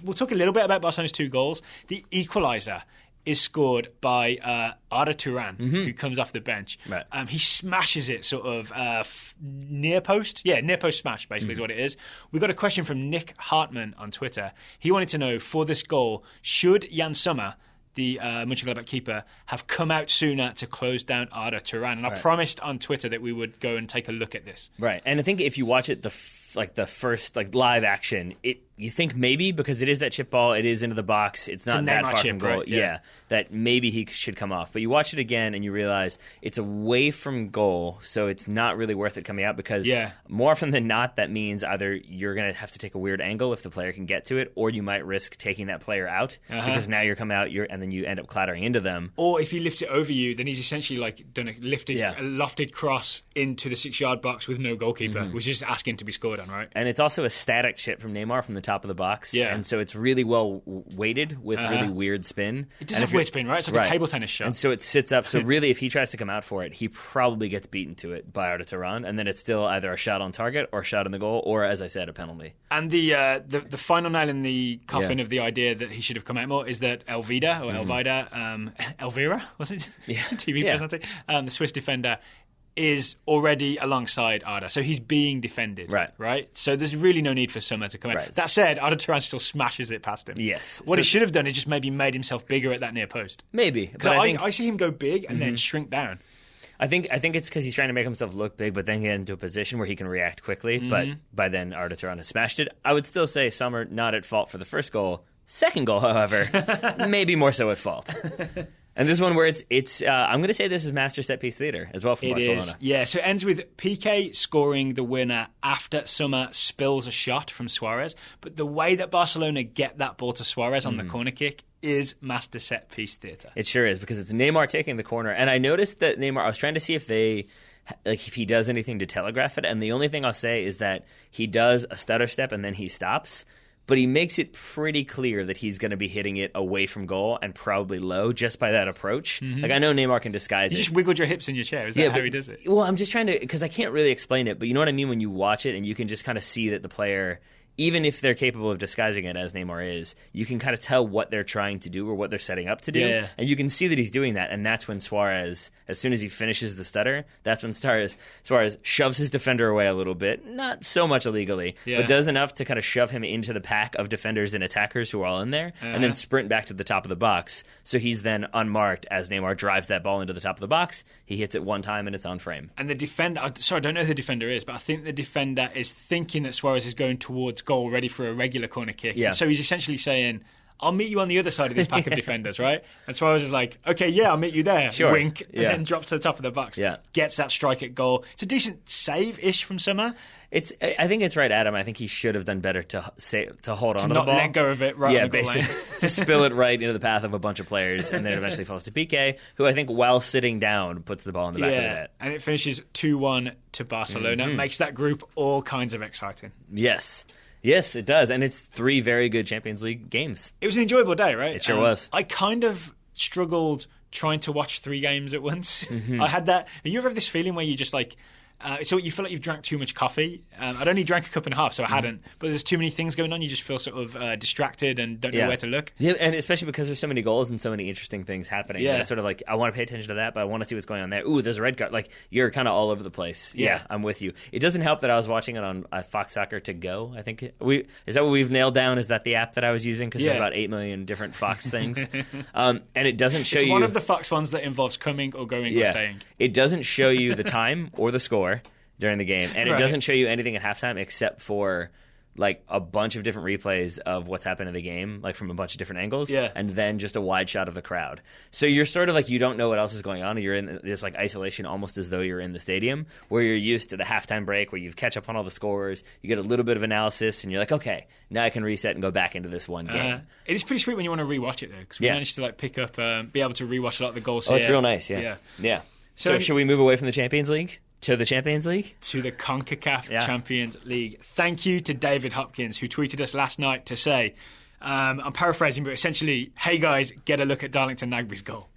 we'll talk a little bit about Barcelona's 2 goals. The equaliser is scored by Arda Turan, who comes off the bench. Right. He smashes it sort of near post. Yeah, near post smash, basically, is what it is. We got a question from Nick Hartman on Twitter. He wanted to know, for this goal, should Jan Sommer, the Mönchengladbach keeper, have come out sooner to close down Arda Turan? And I promised on Twitter that we would go and take a look at this. Right. And I think if you watch it the the first live action, you think maybe because it is that chip ball, it is into the box, it's not that far from goal. Right? Yeah, that maybe he should come off. But you watch it again and you realize it's away from goal, so it's not really worth it coming out because more often than not, that means either you're going to have to take a weird angle if the player can get to it, or you might risk taking that player out because now you're coming out, and then you end up clattering into them. Or if he lifts it over you, then he's essentially done a lofted cross into the 6-yard box with no goalkeeper, which is asking to be scored on, right? And it's also a static chip from Neymar from the top of the box. Yeah. And so it's really well weighted with really weird spin. It does have weird spin, right? It's like a table tennis shot. And so it sits up. So really, if he tries to come out for it, he probably gets beaten to it by Arda Turan, and then it's still either a shot on target or a shot in the goal, or, as I said, a penalty. And the final nail in the coffin of the idea that he should have come out more is that Elvira, Elvira, was it? Yeah. TV personality, the Swiss defender, is already alongside Arda. So he's being defended. Right? So there's really no need for Sommer to come in. That said, Arda Turan still smashes it past him. Yes. What he should have done is just maybe made himself bigger at that near post. Maybe. Because I see him go big and then shrink down. I think it's because he's trying to make himself look big, but then get into a position where he can react quickly. But by then, Arda Turan has smashed it. I would still say Sommer not at fault for the first goal. Second goal, however, maybe more so at fault. And this one where it's I'm going to say this is master set-piece theater as well for Barcelona. Is. Yeah, so it ends with Piqué scoring the winner after Sommer spills a shot from Suarez. But the way that Barcelona get that ball to Suarez on the corner kick is master set-piece theater. It sure is, because it's Neymar taking the corner. And I noticed that Neymar, I was trying to see if he does anything to telegraph it. And the only thing I'll say is that he does a stutter step and then he stops. But he makes it pretty clear that he's going to be hitting it away from goal and probably low just by that approach. I know Neymar can disguise it. You just wiggled your hips in your chair. Is that how he does it? Well, I'm just trying to, because I can't really explain it, but you know what I mean when you watch it and you can just kind of see that the player, even if they're capable of disguising it as Neymar is, you can kind of tell what they're trying to do or what they're setting up to do. Yeah. And you can see that he's doing that. And that's when Suarez, as soon as he finishes the stutter, that's when Suarez shoves his defender away a little bit. Not so much illegally, but does enough to kind of shove him into the pack of defenders and attackers who are all in there, and then sprint back to the top of the box. So he's then unmarked as Neymar drives that ball into the top of the box. He hits it one time and it's on frame. And the defender, I don't know who the defender is, but I think the defender is thinking that Suarez is going towards goal ready for a regular corner kick. Yeah. So he's essentially saying, I'll meet you on the other side of this pack of defenders, right? And Suarez is like, okay, yeah, I'll meet you there. Sure. Wink. And then drops to the top of the box. Yeah. Gets that strike at goal. It's a decent save-ish from Sommer. I think it's right, Adam. I think he should have done better to hold on to the ball. To not let go of it right on the goal line. To spill it right into the path of a bunch of players, and then eventually falls to Piqué, who I think while sitting down puts the ball in the back of the net. And it finishes 2-1 to Barcelona. Makes that group all kinds of exciting. Yes. Yes, it does. And it's 3 very good Champions League games. It was an enjoyable day, right? It sure was. I kind of struggled trying to watch 3 games at once. I had that. You ever have this feeling where you just so you feel like you've drank too much coffee? I'd only drank a cup and a half, so I hadn't. But there's too many things going on. You just feel sort of distracted and don't know where to look. Yeah, and especially because there's so many goals and so many interesting things happening. Yeah. It's sort of like, I want to pay attention to that, but I want to see what's going on there. Ooh, there's a red card. Like, you're kind of all over the place. Yeah, I'm with you. It doesn't help that I was watching it on Fox Soccer To Go. I think is that what we've nailed down? Is that the app that I was using? Because there's about 8 million different Fox things. And it doesn't show you... It's one of the Fox ones that involves coming or going or staying. It doesn't show you the time or the score during the game, and it doesn't show you anything at halftime except for like a bunch of different replays of what's happened in the game, like from a bunch of different angles, and then just a wide shot of the crowd. So you're sort of like, you don't know what else is going on, and you're in this like isolation almost as though you're in the stadium, where you're used to the halftime break where you catch up on all the scores, you get a little bit of analysis, and you're like, okay, now I can reset and go back into this one game. It is pretty sweet when you want to rewatch it though, because we managed to like pick up, be able to rewatch a lot of the goals. It's real nice. Yeah. So should we move away from the Champions League? To the Champions League? To the CONCACAF Champions League. Thank you to David Hopkins, who tweeted us last night to say, I'm paraphrasing, but essentially, hey guys, get a look at Darlington Nagbe's goal.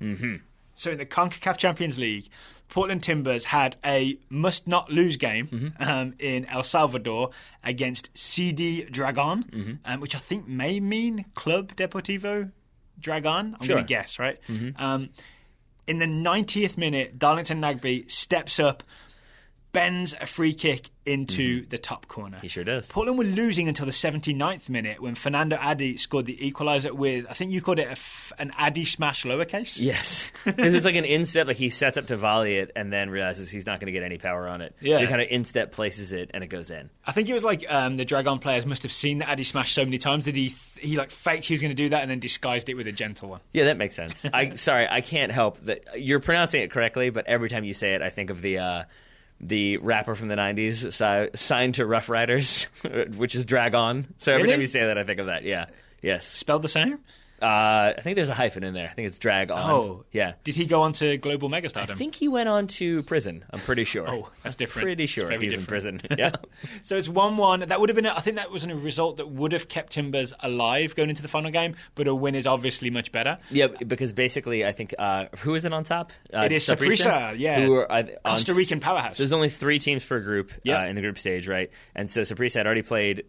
So in the CONCACAF Champions League, Portland Timbers had a must-not-lose game in El Salvador against CD Dragon, which I think may mean Club Deportivo Dragon. I'm going to guess, right? In the 90th minute, Darlington Nagbe steps up, bends a free kick into the top corner. He sure does. Portland were losing until the 79th minute when Fernando Adi scored the equaliser with, I think you called it an Adi smash lowercase? Yes. Because it's like an instep, like he sets up to volley it and then realizes he's not going to get any power on it. Yeah. So he kind of instep places it and it goes in. I think it was like the Dragon players must have seen the Adi smash so many times that he like faked he was going to do that and then disguised it with a gentle one. Yeah, that makes sense. Sorry, I can't help that. You're pronouncing it correctly, but every time you say it, I think of the rapper from the 90s, signed to Rough Riders, which is Drag On. So every time you say that, I think of that. Yeah. Yes. Spelled the same? I think there's a hyphen in there. I think it's Drag On. Oh. Yeah. Did he go on to global megastardom? I think he went on to prison. I'm pretty sure. Oh, that's different. Pretty sure he's in prison. Yeah. So it's 1-1. That would have been, I think that was a result that would have kept Timbers alive going into the final game, but a win is obviously much better. Yeah, because basically I think, who is it on top? It is Saprissa, yeah. Who are Costa Rican powerhouse. So there's only 3 teams per group in the group stage, right? And so Saprissa had already played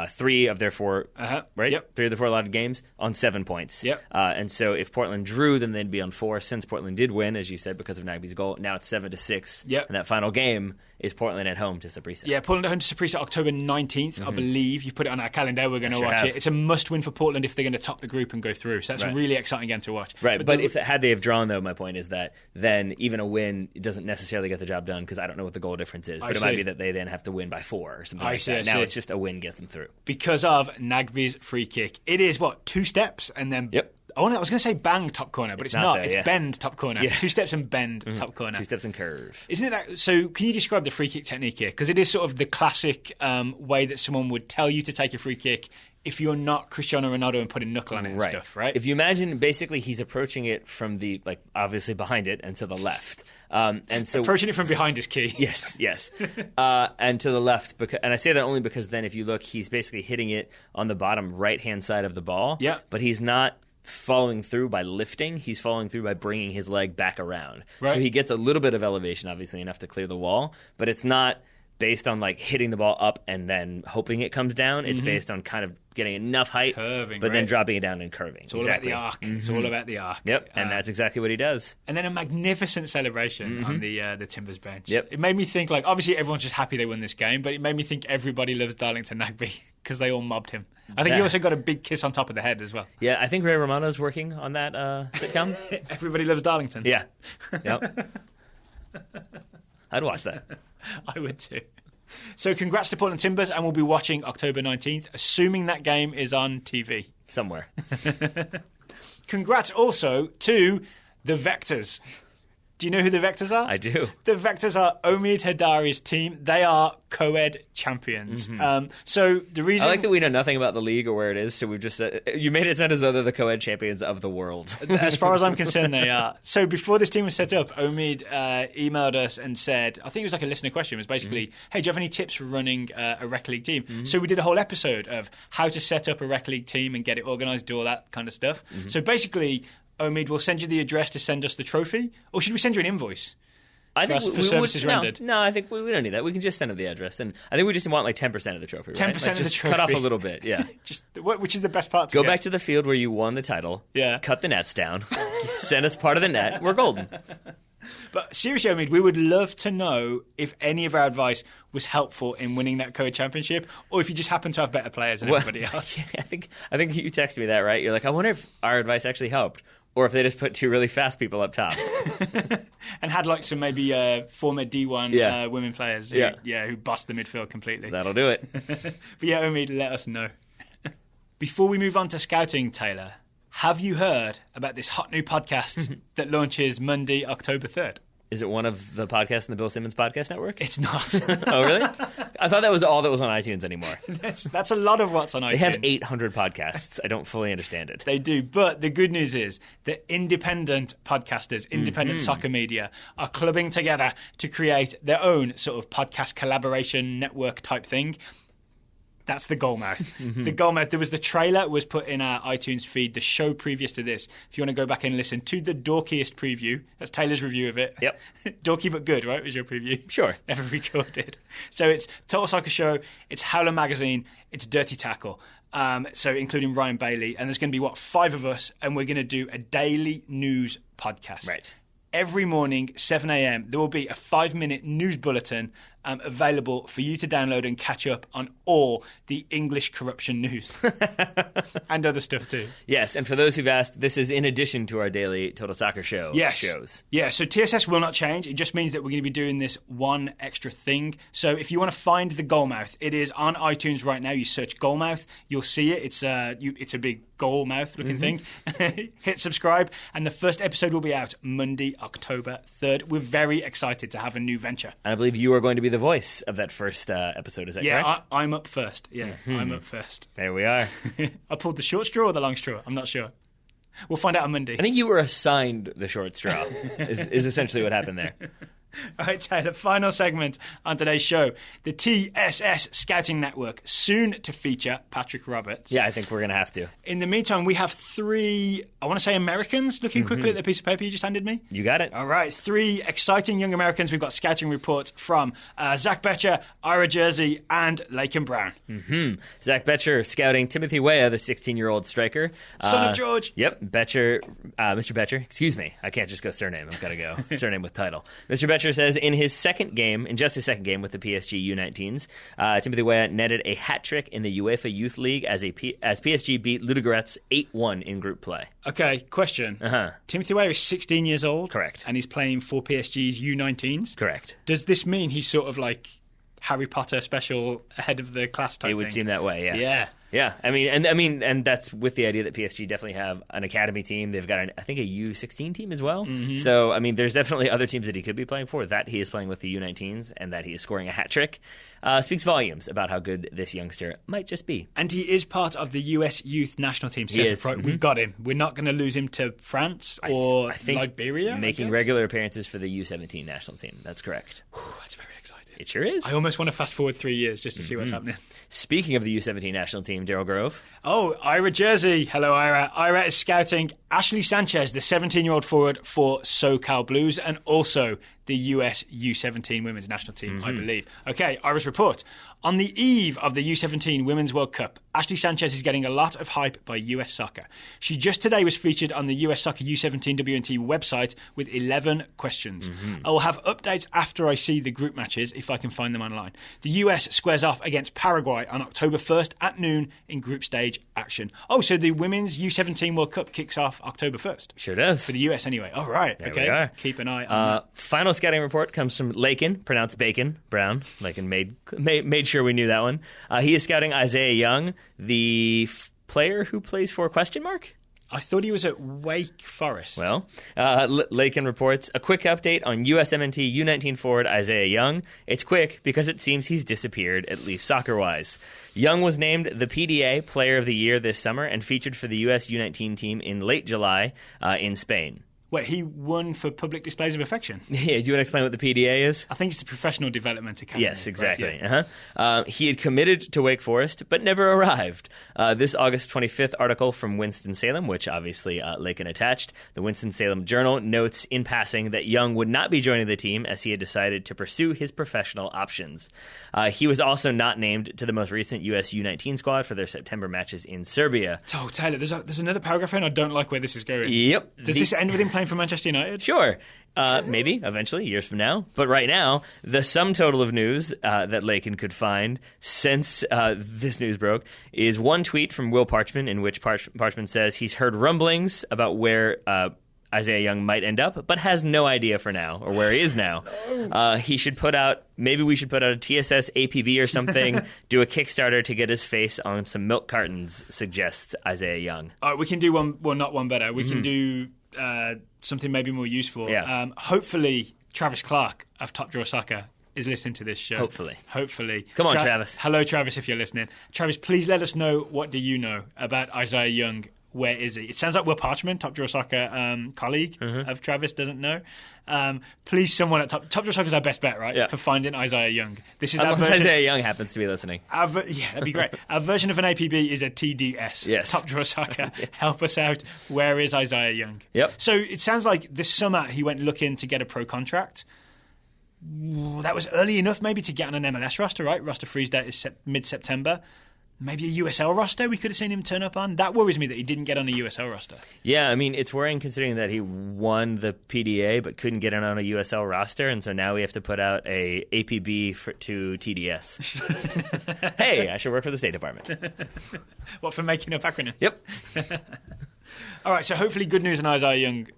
3 of their 4, right? Yep. 3 of the 4 allotted games on 7 points. Yep. And so if Portland drew, then they'd be on 4. Since Portland did win, as you said, because of Nagbe's goal, now it's 7-6. Yep. And that final game is Portland at home to Saprissa. Yeah, Portland at home to Saprissa October 19th, I believe. You've put it on our calendar. We're going to watch it. It's a must-win for Portland if they're going to top the group and go through. So that's a really exciting game to watch. Right, but had they have drawn, though, my point is that then even a win doesn't necessarily get the job done because I don't know what the goal difference is. But it might be that they then have to win by 4 or something like that. Now it's just a win gets them through. Because of Nagbe's free kick. It is, 2 steps and then... Yep. I was going to say bang top corner, but it's not. There, it's bend top corner. Yeah. 2 steps and bend top corner. 2 steps and curve. Isn't it that? So can you describe the free kick technique here? Because it is sort of the classic way that someone would tell you to take a free kick if you're not Cristiano Ronaldo and putting knuckle on it and stuff, right? If you imagine, basically, he's approaching it from the, obviously behind it and to the left. And so approaching it from behind is key. Yes. And to the left, and I say that only because then if you look, he's basically hitting it on the bottom right-hand side of the ball. Yeah. But he's not following through by lifting. He's following through by bringing his leg back around. Right. So he gets a little bit of elevation, obviously, enough to clear the wall. But it's not based on hitting the ball up and then hoping it comes down. It's based on kind of getting enough height, but then dropping it down and curving. It's all about the arc. It's all about the arc. Yep, and that's exactly what he does. And then a magnificent celebration on the Timbers bench. Yep. It made me think, obviously everyone's just happy they won this game, but it made me think everybody loves Darlington Nagbe because they all mobbed him. I think he also got a big kiss on top of the head as well. Yeah, I think Ray Romano's working on that sitcom. Everybody loves Darlington. Yeah. Yep. I'd watch that. I would too. So congrats to Portland Timbers, and we'll be watching October 19th, assuming that game is on TV. Somewhere. Congrats also to the Vectors. Do you know who the Vectors are? I do. The Vectors are Omid Hadari's team. They are co-ed champions. So the reason I like that we know nothing about the league or where it is. So we've just you made it sound as though they're the co-ed champions of the world. As far as I'm concerned, they are. So before this team was set up, Omid emailed us and said, I think it was like a listener question. It was basically, hey, do you have any tips for running a rec league team? So we did a whole episode of how to set up a rec league team and get it organised, do all that kind of stuff. So basically, Omid, we'll send you the address to send us the trophy, or should we send you an invoice? I think for services rendered. No, I think we don't need that. We can just send them the address, and I think we just want 10% of the trophy. 10% of the trophy. Cut off a little bit, yeah. Which is the best part? Go back to the field where you won the title. Yeah. Cut the nets down. Send us part of the net. We're golden. But seriously, Omid, we would love to know if any of our advice was helpful in winning that co-ed championship, or if you just happen to have better players than everybody else. Yeah, I think you texted me that, right? You're like, I wonder if our advice actually helped. Or if they just put 2 really fast people up top. And had some maybe former D1 women players who bust the midfield completely. That'll do it. But yeah, Omid, let us know. Before we move on to scouting, Taylor, have you heard about this hot new podcast that launches Monday, October 3rd? Is it one of the podcasts in the Bill Simmons Podcast Network? It's not. Oh, really? I thought that was all that was on iTunes anymore. That's a lot of what's on iTunes. They have 800 podcasts. I don't fully understand it. They do. But the good news is that independent podcasters, independent soccer media, are clubbing together to create their own sort of podcast collaboration network type thing. That's the Goalmouth. The Goalmouth. There was the trailer was put in our iTunes feed, the show previous to this. If you want to go back and listen to the dorkiest preview, that's Taylor's review of it. Yep. Dorky but good, right? Was your preview? Sure. Never recorded. So it's Total Soccer Show, it's Howler Magazine, it's Dirty Tackle. So including Ryan Bailey. And there's going to be, 5 of us, and we're going to do a daily news podcast. Right. every morning, 7 a.m., there will be a 5-minute news bulletin available for you to download and catch up on all the English corruption news. And other stuff too. Yes, and for those who've asked, this is in addition to our daily Total Soccer Show shows. Yeah, so TSS will not change. It just means that we're going to be doing this one extra thing. So if you want to find the Goalmouth, it is on iTunes right now. You search Goalmouth, you'll see it. It's a big Goalmouth looking thing. Hit subscribe, and the first episode will be out Monday, October 3rd. We're very excited to have a new venture. And I believe you are going to be the voice of that first episode, is that correct? Yeah, I'm up first. Yeah, I'm up first. There we are. I pulled the short straw or the long straw? I'm not sure. We'll find out on Monday. I think you were assigned the short straw, is essentially what happened there. All right, Taylor, final segment on today's show. The TSS Scouting Network, soon to feature Patrick Roberts. Yeah, I think we're going to have to. In the meantime, we have 3, I want to say Americans, looking quickly at the piece of paper you just handed me. You got it. All right, 3 exciting young Americans. We've got scouting reports from Zach Betcher, Ira Jersey, and Laken Brown. Zach Betcher scouting Timothy Weah, the 16-year-old striker. Son of George. Yep, Betcher, Mr. Betcher, excuse me. I can't just go surname. I've got to go surname with title. Mr. Betcher says in just his second game with the PSG U19s, Timothy Weah netted a hat trick in the UEFA Youth League as PSG beat Ludogorets 8-1 in group play. Okay, question. Timothy Weah is 16 years old. Correct. And he's playing for PSG's U19s. Correct. Does this mean he's sort of like Harry Potter special ahead of the class type thing? It would seem that way, yeah. Yeah. Yeah, and that's with the idea that PSG definitely have an academy team. They've got, I think, a U16 team as well. So, I mean, there's definitely other teams that he could be playing for. That he is playing with the U19s and that he is scoring a hat trick speaks volumes about how good this youngster might just be. And he is part of the US Youth National Team. We've got him. We're not going to lose him to France or I think Liberia. Making regular appearances for the U17 national team. That's correct. That's very exciting. It sure is. I almost want to fast forward 3 years just to see what's happening. Speaking of the U17 national team, Daryl Grove. Oh, Ira Jersey. Hello, Ira. Ira is scouting Ashley Sanchez, the 17-year-old forward for SoCal Blues, and also the US U17 women's national team, I believe. Okay, Ira's report. On the eve of the U17 Women's World Cup, Ashley Sanchez is getting a lot of hype by US Soccer. She just today was featured on the US Soccer U17 WNT website with 11 questions. I will have updates after I see the group matches, if I can find them online. The US squares off against Paraguay on October 1st at noon in group stage action. Oh, so the Women's U17 World Cup kicks off October 1st? Sure does. For the US anyway. Oh, right. There okay. We are. Keep an eye on that. Final scouting report comes from Laken, pronounced Bacon, Brown. Laken made sure we knew that one. He is scouting Isaiah Young, the player who plays for ? I thought he was at Wake Forest. Well, Laken reports a quick update on USMNT U19 forward Isaiah Young. It's quick because it seems he's disappeared, at least soccer-wise. Young was named the PDA Player of the Year this summer and featured for the US U19 team in late July in Spain. Wait, he won for public displays of affection? Yeah, do you want to explain what the PDA is? I think it's the Professional Development Academy. Yes, exactly. Right? Yeah. He had committed to Wake Forest, but never arrived. This August 25th article from Winston-Salem, which obviously Laken attached, the Winston-Salem Journal notes in passing that Young would not be joining the team as he had decided to pursue his professional options. He was also not named to the most recent US U19 squad for their September matches in Serbia. Oh, Taylor, there's another paragraph here, and I don't like where this is going. Yep. Does this end with him playing for Manchester United? Sure. Maybe, eventually, years from now. But right now, the sum total of news that Laken could find since this news broke is one tweet from Will Parchman in which Parchman says he's heard rumblings about where Isaiah Young might end up, but has no idea for now, or where he is now. We should put out a TSS APB or something, do a Kickstarter to get his face on some milk cartons, suggests Isaiah Young. All right, we can do one, well, not one better. We can do something maybe more useful. Yeah. Hopefully, Travis Clark of Top Draw Soccer is listening to this show. Hopefully. Come on, Travis. Hello, Travis, if you're listening. Travis, please let us know, what do you know about Isaiah Young? Where is he? It sounds like Will Parchman, Top Draw Soccer colleague of Travis, doesn't know. Please, someone at Top Draw Soccer is our best bet, right? Yeah. For finding Isaiah Young. This is Unless Isaiah Young happens to be listening. Yeah, that'd be great. Our version of an APB is a TDS. Yes. Top Draw Soccer. Help us out. Where is Isaiah Young? Yep. So it sounds like this summer he went looking to get a pro contract. That was early enough maybe to get on an MLS roster, right? Roster freeze date is mid-September. Maybe a USL roster we could have seen him turn up on. That worries me that he didn't get on a USL roster. Yeah, I mean, it's worrying considering that he won the PDA but couldn't get on a USL roster, and so now we have to put out a APB to TDS. Hey, I should work for the State Department. What, for making up acronyms? Yep. All right, so hopefully good news on Isaiah Young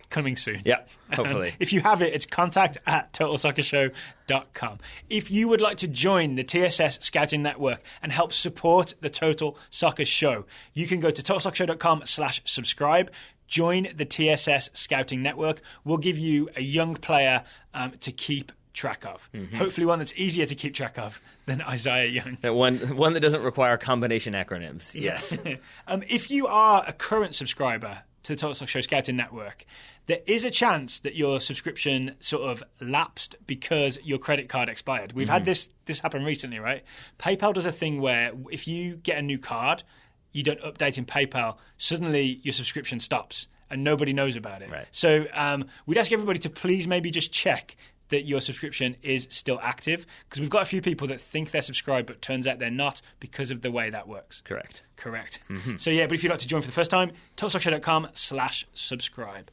coming soon. Yeah, hopefully. If you have it, it's contact@totalsoccershow.com. If you would like to join the TSS Scouting Network and help support the Total Soccer Show, you can go to totalsoccershow.com/subscribe. Join the TSS Scouting Network. We'll give you a young player to keep track of. Mm-hmm. Hopefully one that's easier to keep track of than Isaiah Young. That one that doesn't require combination acronyms. Yes. If you are a current subscriber to the Total Soccer Show Scouting Network, there is a chance that your subscription sort of lapsed because your credit card expired. We've had this happen recently, right? PayPal does a thing where if you get a new card, you don't update in PayPal, suddenly your subscription stops and nobody knows about it. Right. So we'd ask everybody to please maybe just check that your subscription is still active, because we've got a few people that think they're subscribed but turns out they're not because of the way that works. Correct. Mm-hmm. So yeah, but if you'd like to join for the first time, totalsoccershow.com/subscribe.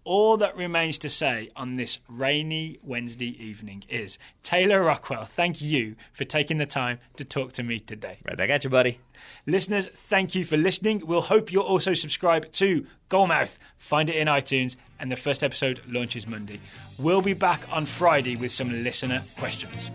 All that remains to say on this rainy Wednesday evening is, Taylor Rockwell, thank you for taking the time to talk to me today. Right back at you, buddy. Listeners, thank you for listening. We'll hope you'll also subscribe to Goalmouth. Find it in iTunes, and the first episode launches Monday. We'll be back on Friday with some listener questions.